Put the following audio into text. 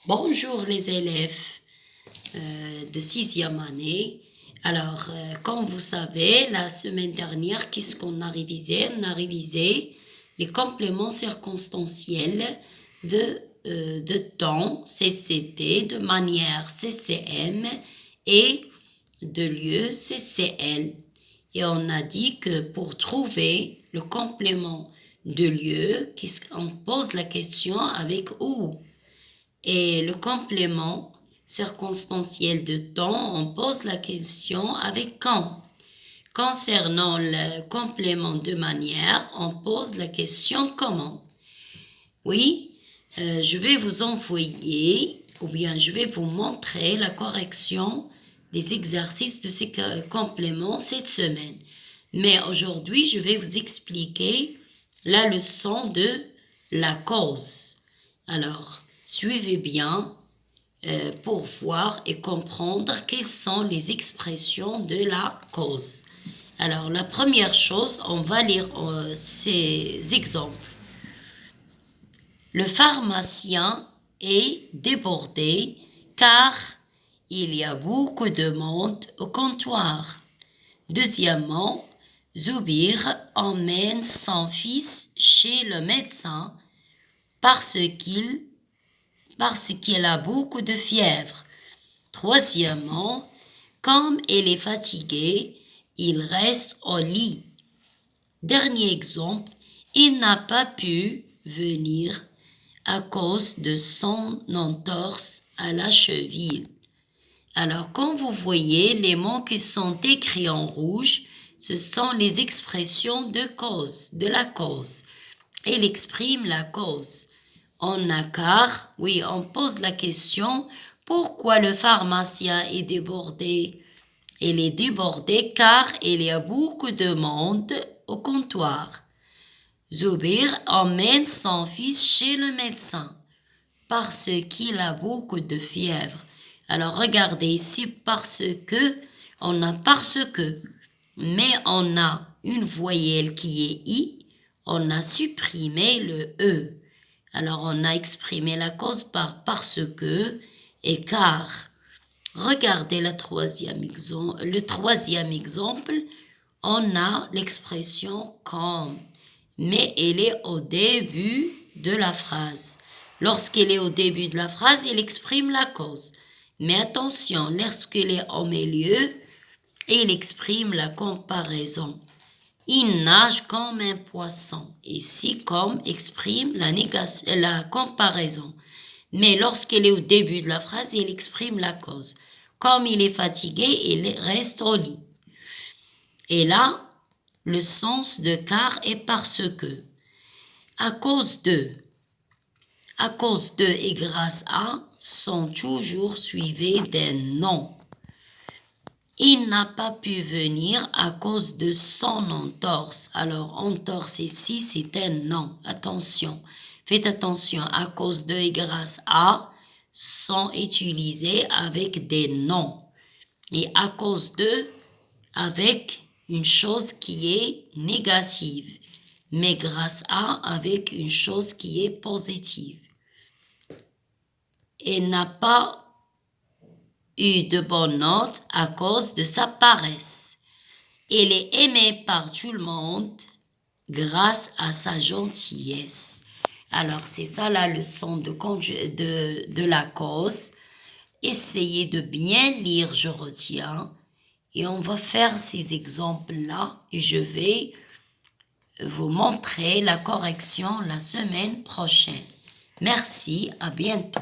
Bonjour les élèves de 6e année. Alors, comme vous savez, la semaine dernière, qu'est-ce qu'on a révisé? On a révisé les compléments circonstanciels de temps, CCT, de manière, CCM, et de lieu, CCL. Et on a dit que pour trouver le complément de lieu, on pose la question avec où? Et le complément circonstanciel de temps, on pose la question avec quand. Concernant le complément de manière, on pose la question comment. Oui, je vais vous envoyer, ou bien je vais vous montrer la correction des exercices de ces compléments cette semaine. Mais aujourd'hui, je vais vous expliquer la leçon de la cause. Alors, suivez bien pour voir et comprendre quelles sont les expressions de la cause. Alors, la première chose, on va lire ces exemples. Le pharmacien est débordé car il y a beaucoup de monde au comptoir. Deuxièmement, Zoubir emmène son fils chez le médecin parce qu'il a beaucoup de fièvre. Troisièmement, comme il est fatigué, il reste au lit. Dernier exemple, il n'a pas pu venir à cause de son entorse à la cheville. Alors, quand vous voyez les mots qui sont écrits en rouge, ce sont les expressions de cause, de la cause. Il exprime la cause. On a car, oui, on pose la question, pourquoi le pharmacien est débordé? Il est débordé car il y a beaucoup de monde au comptoir. Zoubir emmène son fils chez le médecin parce qu'il a beaucoup de fièvre. Alors regardez ici, parce que, on a parce que, mais on a une voyelle qui est I, on a supprimé le E. Alors on a exprimé la cause par parce que et car. Regardez le troisième exemple, on a l'expression comme, mais elle est au début de la phrase. Lorsqu'il est au début de la phrase, il exprime la cause. Mais attention, lorsqu'il est au milieu, il exprime la comparaison. Il nage comme un poisson. Ici, comme exprime la comparaison. Mais lorsqu'il est au début de la phrase, il exprime la cause. Comme il est fatigué, il reste au lit. Et là, le sens de car est parce que. À cause de et grâce à sont toujours suivis d'un nom. Il n'a pas pu venir à cause de son entorse. Alors, entorse ici, c'est un nom. Attention. Faites attention. À cause de et grâce à sont utilisés avec des noms. Et à cause de, avec une chose qui est négative. Mais grâce à, avec une chose qui est positive. Il n'a pas eu de bonnes notes à cause de sa paresse. Il est aimé par tout le monde grâce à sa gentillesse. Alors, c'est ça la leçon de la cause. Essayez de bien lire, je retiens. Et on va faire ces exemples-là et je vais vous montrer la correction la semaine prochaine. Merci, à bientôt.